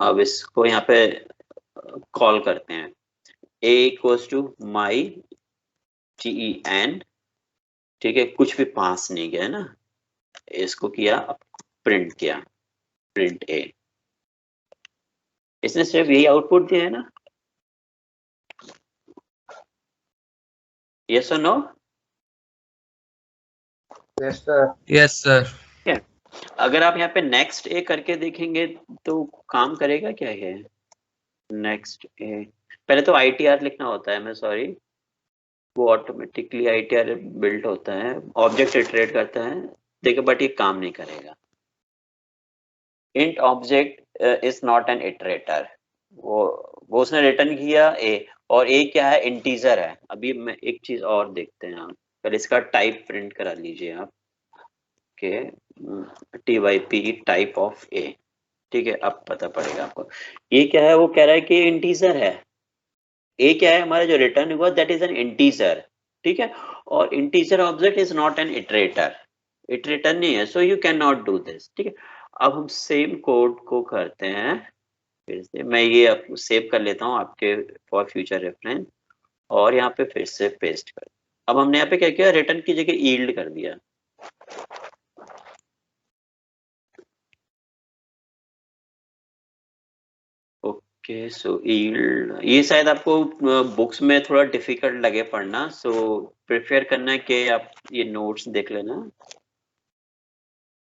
अब इसको यहाँ पे कॉल करते हैं, a इक्वल्स टू my_gen, ठीक है, कुछ भी पास नहीं किया है ना, इसको किया, प्रिंट किया, प्रिंट a, इसने सिर्फ यही आउटपुट दिया है ना, यस और no, yes sir. Yes sir. अगर आप यहाँ पे नेक्स्ट ए करके देखेंगे तो काम करेगा क्या है, नेक्स्ट ए, पहले तो ITR लिखना होता है, मैं सॉरी, वो ऑटोमेटिकली ITR बिल्ट होता है, ऑब्जेक्ट इटरेट करता है, देखो, बट ये काम नहीं करेगा। Int object is not an iterator, वो उसने रिटर्न किया a, और a क्या है, इंटीजर है। अभी मैं एक चीज और देखते हैं, आप पहले इसका टाइप प्रिंट करा लीजिए आप, के typ टाइप ऑफ a, ठीक है, अब पता पड़ेगा आपको। ये क्या है, वो कह रहा है कि इंटीजर है, a क्या है हमारा जो रिटर्न हुआ, दैट इज एन इंटीजर, ठीक है। और integer object is not an iterator, iterator नहीं है, so you can not do this, ठीक है। अब हम सेम कोड को करते हैं, फिर से मैं ये सेव कर लेता हूँ आपके फॉर फ्यूचर रेफरेंस, और यहाँ पे फिर से पेस्ट कर। अब हमने यहाँ पे क्या किया, रिटर्न की जगह yield कर दिया, ओके। सो yield, ये शायद आपको बुक्स में थोड़ा डिफिकल्ट लगे पढ़ना, सो प्रेफर करना है कि आप ये नोट्स देख लेना,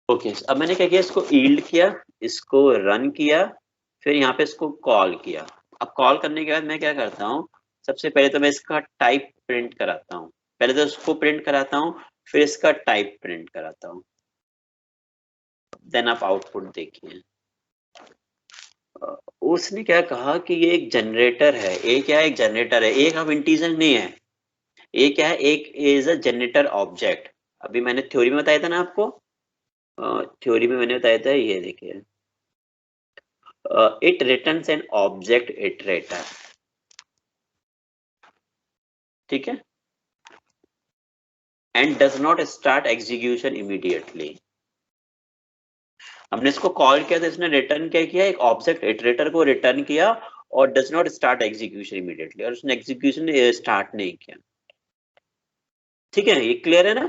ओके। अब मैंने क्या किया, इसको yield किया, इसको रन किया, फिर यहाँ पे इसको कॉल किया। अब कॉल करने के बाद मैं क्या करता हूँ, सबसे पहले तो मैं इसका टाइप प्रिंट कराता हूँ, पहले तो इसको प्रिंट कराता हूँ, फिर इसका टाइप प्रिंट कराता हूँ, देन आप आउटपुट देखिए। उसने क्या कहा कि ये एक जनरेटर है, ए क्या है, एक जनरेटर है, एक अब इंटीजर नहीं है, ए क्या है, एक इज अ जनरेटर ऑब्जेक्ट। अभी मैंने थ्योरी में बताया था ना आपको, थ्योरी में मैंने बताया था, ये देखिए, it returns an object iterator, ठीक है, and does not start execution immediately. हमने इसको कॉल किया तो इसने रिटर्न क्या किया, एक ऑब्जेक्ट इटरेटर को रिटर्न किया, और does not start execution immediately, और उसने एग्जीक्यूशन स्टार्ट नहीं किया, ठीक है, ये क्लियर है ना।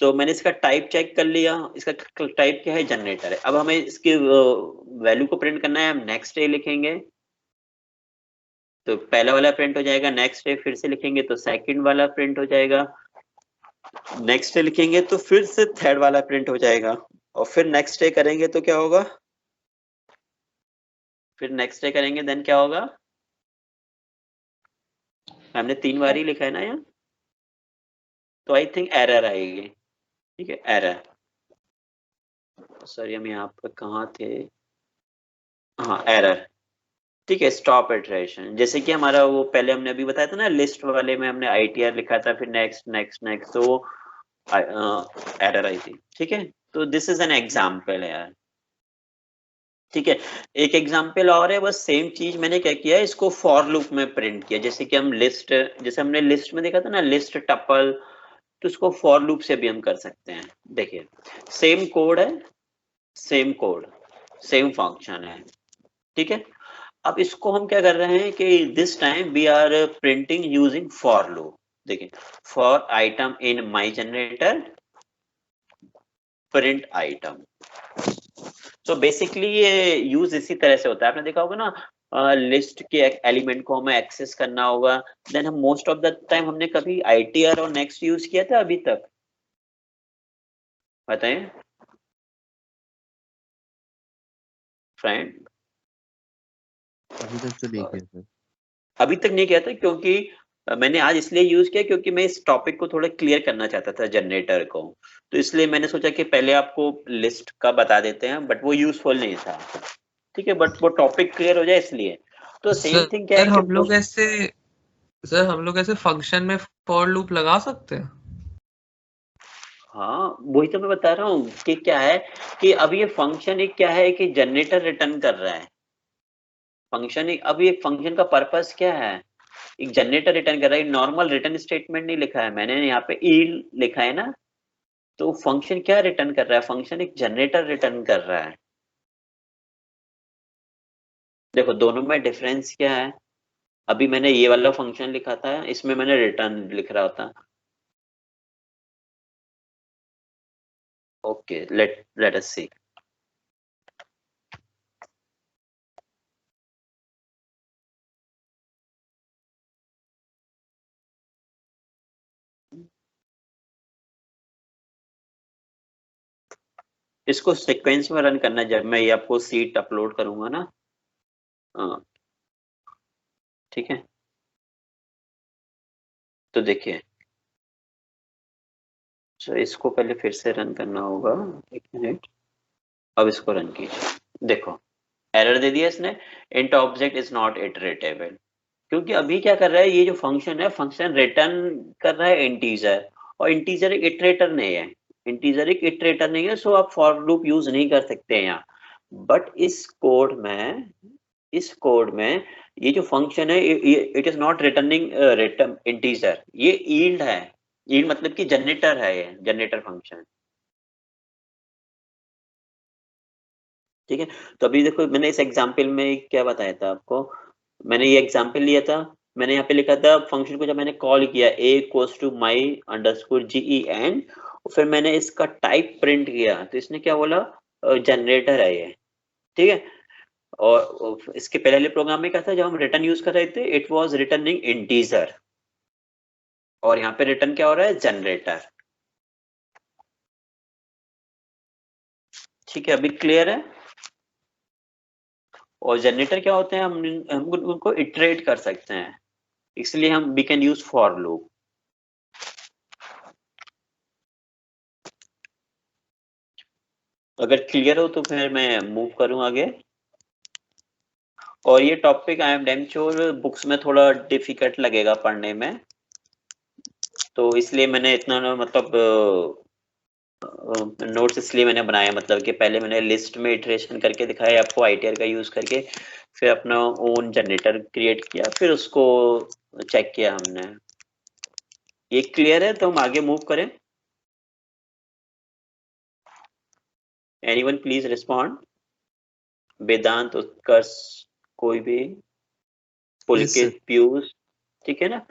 तो मैंने इसका टाइप चेक कर लिया, इसका टाइप क्या है, जनरेटर है। अब हमें इसकी वैल्यू को प्रिंट करना है, हम नेक्स्ट डे लिखेंगे तो पहला वाला प्रिंट हो जाएगा, नेक्स्ट डे फिर से लिखेंगे तो सेकंड वाला प्रिंट हो जाएगा, नेक्स्ट डे लिखेंगे तो फिर से थर्ड वाला प्रिंट हो जाएगा, और फिर नेक्स्ट डे करेंगे तो क्या होगा, फिर नेक्स्ट डे करेंगे देन क्या होगा, हमने 3 बार ही लिखा है ना यहाँ, तो आई थिंक एरर आएगी। ठीक है, एरर, सॉरी हम यहाँ पर कहाँ थे, हाँ एरर। ठीक है, स्टॉप इटरेशन, जैसे कि हमारा वो पहले हमने अभी बताया था ना, लिस्ट वाले में हमने ITR लिखा था, फिर नेक्स्ट नेक्स्ट नेक्स्ट, तो वो एरर आई थी। ठीक है, तो दिस इज एन एग्जाम्पल है यार। ठीक है, एक एग्जाम्पल और है, बस सेम चीज मैंने क्या किया है, इसको फॉर लूप में प्रिंट किया, जैसे कि हम लिस्ट, जैसे हमने लिस्ट में देखा था ना, लिस्ट टपल, तो इसको फॉर लूप से भी हम कर सकते हैं। देखिए सेम कोड है, सेम कोड, सेम फंक्शन है। ठीक है, अब इसको हम क्या कर रहे हैं कि this time we are printing using for loop. देखिए, for item in my generator print item. तो बेसिकली ये यूज इसी तरह से होता है, आपने देखा होगा ना, लिस्ट के एलिमेंट को हमें एक्सेस करना होगा, देन हम मोस्ट ऑफ द टाइम हमने कभी ITR और नेक्स्ट यूज किया था अभी तक, बताएं फ्रेंड। अभी तक तो नहीं किया सर। अभी तक नहीं किया था, क्योंकि मैंने आज इसलिए यूज किया क्योंकि मैं इस टॉपिक को थोड़ा क्लियर करना चाहता था जनरेटर को, तो इसलिए मैंने सोचा कि पहले आपको लिस्ट का बता देते हैं, बट वो यूजफुल नहीं था। ठीक है, बट वो टॉपिक क्लियर हो जाए इसलिए। तो सेम थिंग क्या है सर कि हम लोग ऐसे, सर हम लोग ऐसे फंक्शन में फॉर लूप लगा सकते हैं? हाँ वही तो मैं बता रहा हूँ कि क्या है कि अब ये फंक्शन एक क्या है कि जनरेटर रिटर्न कर रहा है, फंक्शन एक, अब ये फंक्शन का पर्पस क्या है, एक जनरेटर रिटर्न कर रहा है, नॉर्मल रिटर्न स्टेटमेंट नहीं लिखा है मैंने, यहाँ पे ईल्ड लिखा है ना, तो फंक्शन क्या रिटर्न कर रहा है, फंक्शन एक जनरेटर रिटर्न कर रहा है। देखो दोनों में डिफरेंस क्या है, अभी मैंने ये वाला फंक्शन लिखा था, इसमें मैंने रिटर्न लिख रहा था। ओके, लेट अस सी। इसको सीक्वेंस में रन करना, जब मैं ये आपको सीट अपलोड करूंगा ना, हाँ ठीक है, तो देखिए, तो इसको पहले फिर से रन करना होगा, 1 मिनट, अब इसको रन कीजिए। देखो एरर दे दिया इसने, इंट ऑब्जेक्ट इज नॉट इटरेटेबल, क्योंकि अभी क्या कर रहा है, ये जो फंक्शन है, फंक्शन रिटर्न कर रहा है इंटीजर, और इंटीजर एक इटरेटर नहीं है, इंटीजर एक इटरेटर नहीं है, सो आप फॉर लूप यूज नहीं कर सकते हैं यहाँ। बट इस कोड में, इस कोड में ये जो फंक्शन है, it is not returning return integer, ये यील्ड है, यील्ड मतलब कि जनरेटर है, ये जनरेटर फंक्शन। ठीक है, तो अभी देखो मैंने इस एग्जांपल में क्या बताया था आपको, मैंने ये एग्जांपल लिया था, मैंने यहाँ पे लिखा था फंक्शन को जब मैंने कॉल किया a equals to my underscore gen, फिर मैंने इसका टाइप प्रिंट किया, तो इसने क्या बोला, जनरेटर है ये। ठीक है, और इसके पहले प्रोग्राम में क्या था, जब हम रिटर्न यूज कर रहे थे, इट वाज रिटर्निंग इंटीजर, और यहाँ पे रिटर्न क्या हो रहा है, जनरेटर। ठीक है, अभी क्लियर है। और जनरेटर क्या होते हैं, हम उनको इटरेट कर सकते हैं, इसलिए हम we can use for loop. अगर क्लियर हो तो फिर मैं मूव करूं आगे। और ये topic I am damn sure books में थोड़ा डिफिकल्ट लगेगा पढ़ने में, तो इसलिए मैंने इतना मतलब नोट्स इसलिए मैंने बनाया, मतलब कि पहले मैंने लिस्ट में इटरेशन करके दिखाया आपको ITR का यूज करके, फिर अपना ओन जनरेटर क्रिएट किया, फिर उसको चेक किया हमने। ये क्लियर है, तो हम आगे मूव करें। एनीवन प्लीज रिस्पॉन्ड, वेदांत, उत्कर्ष, कोई भी, पुलकित, पीयूष, ठीक है ना।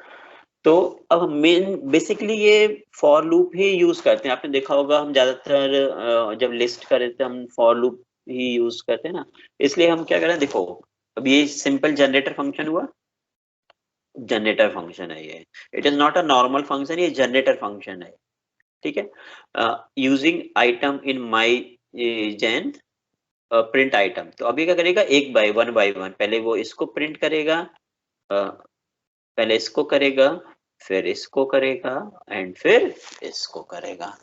तो अब मेन बेसिकली ये फॉर लूप ही यूज करते हैं। आपने देखा होगा हम ज्यादातर जब लिस्ट कर रहे थे हम फॉर लूप ही यूज करते हैं ना, इसलिए हम क्या करें, देखो अब ये सिंपल जनरेटर फंक्शन हुआ, जनरेटर फंक्शन है ये, it is not a normal function, ये जनरेटर फंक्शन है, ठीक है। Using item in my gen print item, तो अभी क्या करेगा, एक बाय वन, पहले वो इसको प्रिंट करेगा, पहले इसको करेगा, फिर इसको करेगा, एंड फिर इसको करेगा,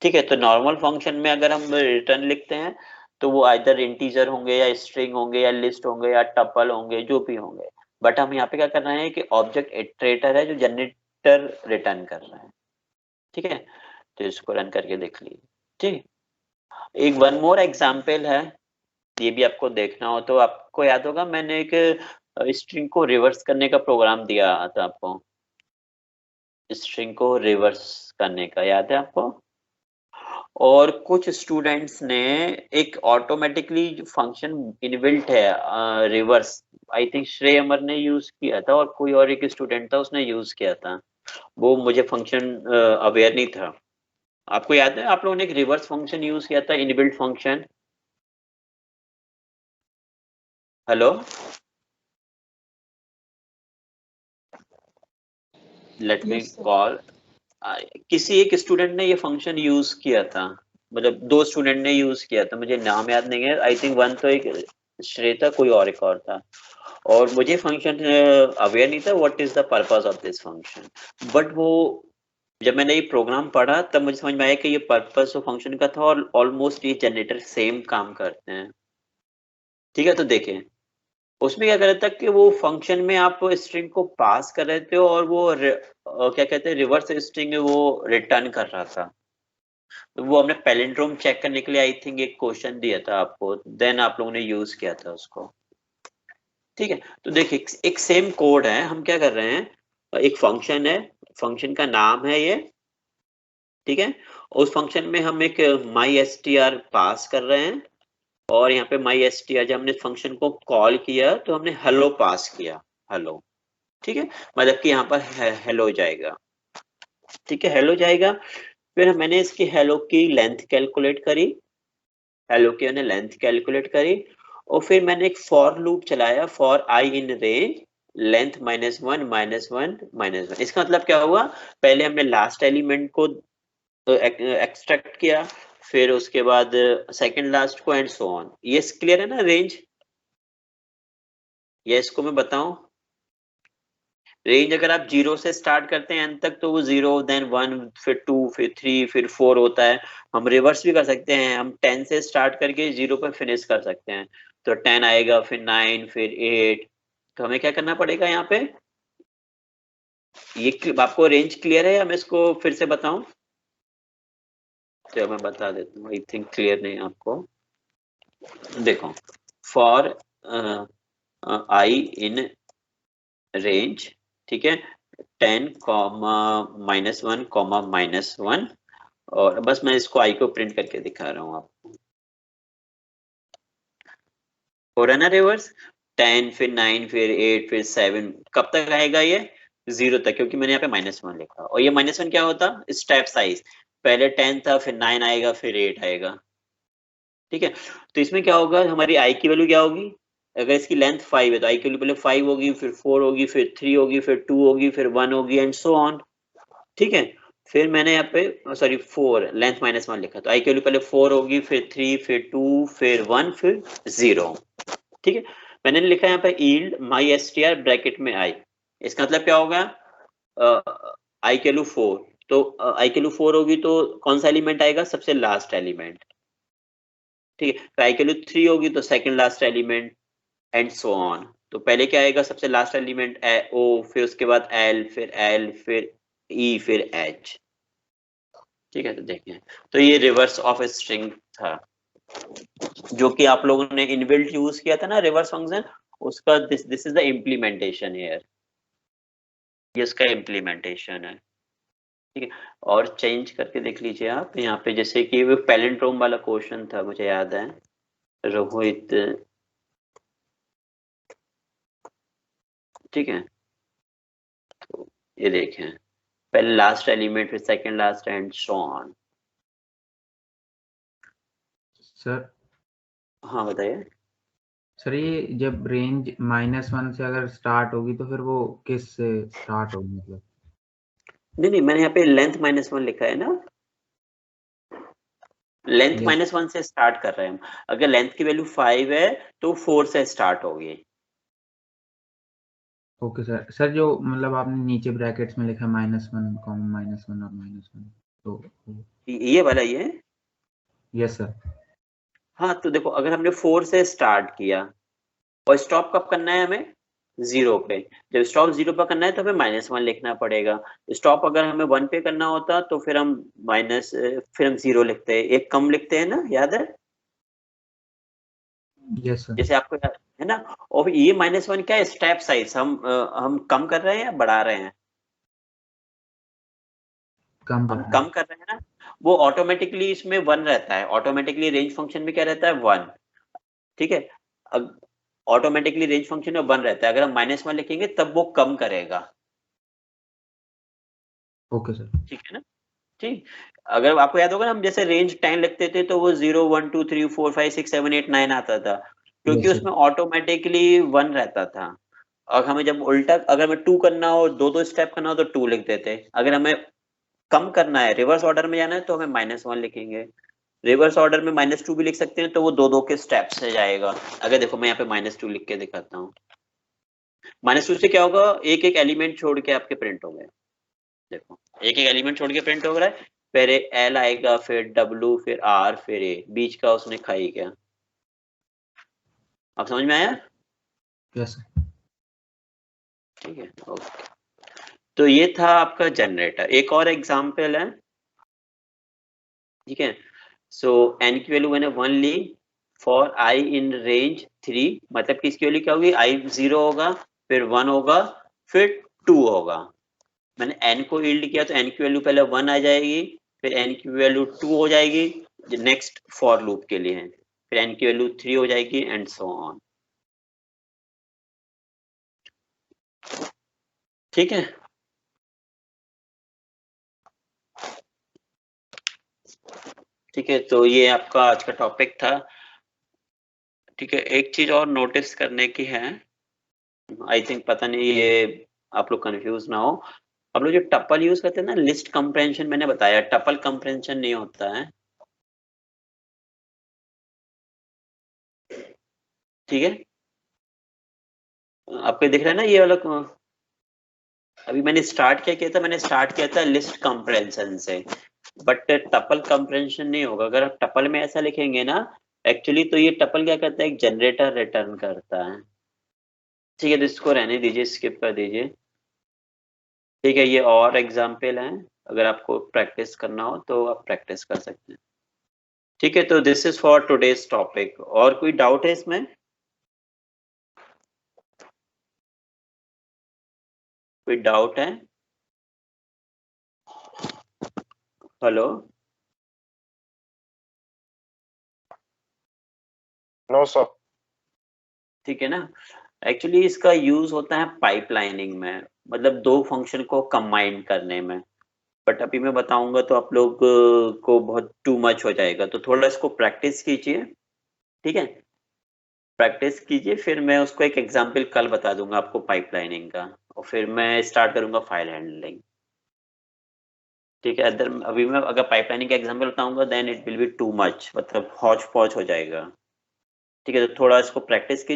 ठीक है। तो नॉर्मल फंक्शन में अगर हम रिटर्न लिखते हैं तो वो आइदर इंटीजर होंगे या स्ट्रिंग होंगे या लिस्ट होंगे या टपल होंगे, जो भी होंगे, बट हम यहाँ पे क्या कर रहे हैं कि ऑब्जेक्ट इटरेटर है जो जनरेटर रिटर्न कर रहा है, ठीक है। तो इसको रन करके देख लीजिए, ठीक। एक वन मोर एग्जाम्पल है, ये भी आपको देखना हो तो आपको याद होगा मैंने एक स्ट्रिंग को रिवर्स करने का प्रोग्राम दिया था आपको, स्ट्रिंग को रिवर्स करने का याद है आपको। और कुछ स्टूडेंट्स ने एक ऑटोमेटिकली फंक्शन इनबिल्ट है रिवर्स, आई थिंक श्रेय अमर ने यूज किया था और कोई और एक स्टूडेंट था उसने यूज किया था, वो मुझे फंक्शन अवेयर नहीं था। आपको याद है आप लोगों ने एक रिवर्स फंक्शन यूज किया था, inbuilt function? Hello, let me call, किसी एक स्टूडेंट ने ये फंक्शन यूज किया था, मतलब दो स्टूडेंट ने यूज किया था, मुझे नाम याद नहीं है, आई थिंक वन तो एक श्रेता, कोई और एक और था, और मुझे फंक्शन अवेयर नहीं था what is the purpose of this function, but वो जब मैंने ये प्रोग्राम पढ़ा तब मुझे समझ में आया कि ये पर्पस ऑफ फंक्शन का था और ऑलमोस्ट ये जनरेटर सेम काम करते हैं, ठीक है। तो देखें उसमें क्या कर रहा था कि वो फंक्शन में आप स्ट्रिंग को पास कर रहे थे और वो क्या कहते हैं रिवर्स स्ट्रिंग वो रिटर्न कर रहा था। तो वो हमने पैलिंड्रोम चेक करने के लिए आई थिंक एक क्वेश्चन दिया था आपको, देन आप लोगों ने यूज किया था उसको, ठीक है। तो देखिए एक सेम कोड है, हम क्या कर रहे हैं, एक फंक्शन है, फंक्शन का नाम है ये, ठीक है। उस फंक्शन में हम एक mystr पास कर रहे हैं और यहाँ पे mystr जब हमने फंक्शन को कॉल किया तो हमने हेलो पास किया, हेलो, ठीक है, मतलब कि यहाँ पर हेलो जाएगा, ठीक है, हेलो जाएगा। फिर मैंने इसकी हेलो की लेंथ कैलकुलेट करी, हेलो की मैंने लेंथ कैलकुलेट करी, और फिर मैंने एक फॉर लूप चलाया, for I in range length -1 -1 -1। इसका मतलब क्या हुआ, पहले हमने लास्ट एलिमेंट को एक्सट्रैक्ट किया, फिर उसके बाद सेकंड लास्ट को, एंड सो ऑन। ये क्लियर है ना रेंज? ये इसको मैं बताऊं, रेंज अगर आप 0 से स्टार्ट करते हैं एन तक तो वो 0 देन 1 फिर 2 फिर 3 फिर 4 होता है। हम रिवर्स भी कर सकते हैं, हम 10 से स्टार्ट करके 0 पर फिनिश कर सकते हैं, तो 10 आएगा फिर 9 फिर 8। तो हमें क्या करना पड़ेगा यहाँ पे, ये आपको रेंज क्लियर है या मैं इसको फिर से बताऊं? तो मैं बता देता हूँ, आई थिंक क्लियर नहीं आपको। देखो फॉर आई इन रेंज, ठीक है, 10 -1 -1, और बस मैं इसको आई को प्रिंट करके दिखा रहा हूँ आपको, हो रहा है ना रिवर्स, 10 फिर 9 फिर 8 फिर 7, कब तक आएगा ये 0 तक, क्योंकि मैंने यहाँ पे -1 लिखा, और ये -1 क्या होता, स्टेप साइज, पहले 10 था फिर 9 आएगा फिर 8 आएगा, ठीक है। तो इसमें क्या होगा, हमारी आई की वैल्यू क्या होगी, अगर इसकी लेंथ 5 है तो आई की वैल्यू पहले 5 होगी, फिर 4 होगी, फिर 3 होगी, फिर 2 होगी, फिर 1 होगी, एंड सो ऑन, ठीक है। फिर मैंने यहाँ पे सॉरी 4 लेंथ -1 लिखा, तो आई की वैल्यू पहले 4 होगी, फिर 3 फिर 2 फिर 1 फिर 0, ठीक है। मैंने लिखा यहाँ पे यील्ड mystr ब्रैकेट में आई, इसका मतलब क्या होगा, आई की वैल्यू 4, तो आई की वैल्यू 4 होगी तो कौन सा एलिमेंट आएगा, सबसे लास्ट एलिमेंट, ठीक है। तो आई की वैल्यू 3 होगी तो second last element, and so on. तो पहले क्या आएगा, सबसे लास्ट एलिमेंट ओ, फिर उसके बाद एल फिर ई फिर एच, ठीक है। तो देखें, तो ये रिवर्स ऑफ स्ट्रिंग था जो कि आप लोगों ने इनबिल्ट यूज किया था ना रिवर्स फंक्शन, उसका this is the implementation here, ये इसका इम्प्लीमेंटेशन है, ठीक है। और चेंज करके देख लीजिए आप यहाँ पे, जैसे कि वो पैलिंड्रोम वाला क्वेश्चन था, मुझे याद है, रोहित, ठीक है। तो ये देखें, पहले लास्ट एलिमेंट फिर second last and so on. Sir हाँ बताइए। सर ये जब रेंज -1 से अगर स्टार्ट होगी तो फिर वो किस से स्टार्ट होगी मतलब? नहीं मैंने यहाँ पे लेंथ -1 लिखा है ना, लेंथ Yes. -1 से स्टार्ट कर रहे हैं हम। अगर लेंथ की वैल्यू 5 है तो 4 से स्टार्ट होगी। ओके सर जो मतलब आपने नीचे ब्रैकेट्स में लिखा -1, -1 और -1 तो ये वाला ये। Yes sir. हाँ तो देखो, अगर हमने 4 से स्टार्ट किया और स्टॉप कब करना है हमें, 0 पे। जब स्टॉप 0 पर करना है तो हमें -1 लिखना पड़ेगा। स्टॉप अगर हमें 1 पे करना होता तो फिर हम फिर हम 0 लिखते हैं, एक कम लिखते हैं ना, याद है? Yes sir. जैसे आपको याद है ना। और ये -1 क्या है, स्टेप साइज। हम कम कर रहे हैं या बढ़ा रहे हैं? कम हम कर कम कर रहे हैं ना। वो ऑटोमेटिकली इसमें 1 रहता है, ऑटोमेटिकली रेंज फंक्शन में क्या रहता है, 1। ठीक है, अब ऑटोमेटिकली रेंज फंक्शन में 1 रहता है, अगर हम -1 लिखेंगे तब वो कम करेगा। Okay sir. ठीक है ना। ठीक, अगर आपको याद होगा ना, हम जैसे रेंज 10 लिखते थे तो वो 0 1 2 3 4 5 6 7 8 9 आता था, क्योंकि यस सर। उसमें ऑटोमेटिकली 1 रहता था। और हमें जब उल्टा, अगर हमें 2 करना हो, दो स्टेप करना हो तो 2 लिख देते। अगर हमें कम करना है, रिवर्स ऑर्डर में जाना है, तो हमें -1 लिखेंगे। रिवर्स ऑर्डर में -2 भी लिख सकते हैं, तो वो दो के स्टेप से जाएगा। अगर देखो मैं यहाँ पे -2 लिख के दिखाता हूँ। -2 से क्या होगा, एक एक एलिमेंट छोड़ के आपके प्रिंट हो गए। देखो एक एक एलिमेंट छोड़ के प्रिंट हो रहा है, फिर एल आएगा, फिर W, फिर R, फिर A, बीच का उसने खाई गया। आप समझ में आया? Yes sir. ठीक है, ओके। तो ये था आपका जनरेटर। एक और एग्जांपल है, ठीक है। सो n की वैल्यू मैंने 1 ली फॉर i इन रेंज 3, मतलब कि इसकी वैल्यू क्या होगी, i 0 होगा, फिर 1 होगा, फिर 2 होगा। मैंने n को यील्ड किया तो n की वैल्यू पहले 1 आ जाएगी, फिर n की वैल्यू 2 हो जाएगी, नेक्स्ट फॉर लूप के लिए है, फिर n की वैल्यू 3 हो जाएगी एंड सो ऑन। ठीक है। ठीक है, तो ये आपका आज का टॉपिक था। ठीक है, एक चीज और नोटिस करने की है, आई थिंक, पता नहीं ये आप लोग कंफ्यूज ना हो। आप लोग जो टपल यूज करते हैं ना, लिस्ट कंप्रेंशन, मैंने बताया टपल कंप्रेंशन नहीं होता है। ठीक है, आपको दिख रहा है ना ये वाला अभी मैंने स्टार्ट क्या किया था, मैंने स्टार्ट किया था लिस्ट कंप्रेंशन से, बट टपल कंप्रेंशन नहीं होगा। अगर आप टपल में ऐसा लिखेंगे ना, एक्चुअली तो ये टपल क्या करता है, एक जनरेटर रिटर्न करता है। ठीक है, तो इसको रहने दीजिए, स्किप कर दीजिए। ठीक है, ये और एग्जाम्पल है, अगर आपको प्रैक्टिस करना हो तो आप प्रैक्टिस कर सकते हैं। ठीक है, तो this is for today's topic. और कोई डाउट है इसमें? कोई डाउट है? Hello, no sir. ठीक है ना। एक्चुअली इसका यूज होता है पाइपलाइनिंग में, मतलब दो फंक्शन को कंबाइन करने में। बट अभी मैं बताऊंगा तो आप लोग को बहुत टू मच हो जाएगा, तो थोड़ा इसको प्रैक्टिस कीजिए। ठीक है, प्रैक्टिस कीजिए, फिर मैं उसको एक एग्जांपल कल बता दूंगा आपको पाइपलाइनिंग का, और फिर मैं स्टार्ट करूंगा फाइल हैंडलिंग। ठीक है, अभी मैं अगर पाइपलाइनिंग का एग्जांपल बताऊंगा then it will be too much, मतलब हौच पौच हो जाएगा। ठीक है, तो थोड़ा इसको प्रैक्टिस कीजिए।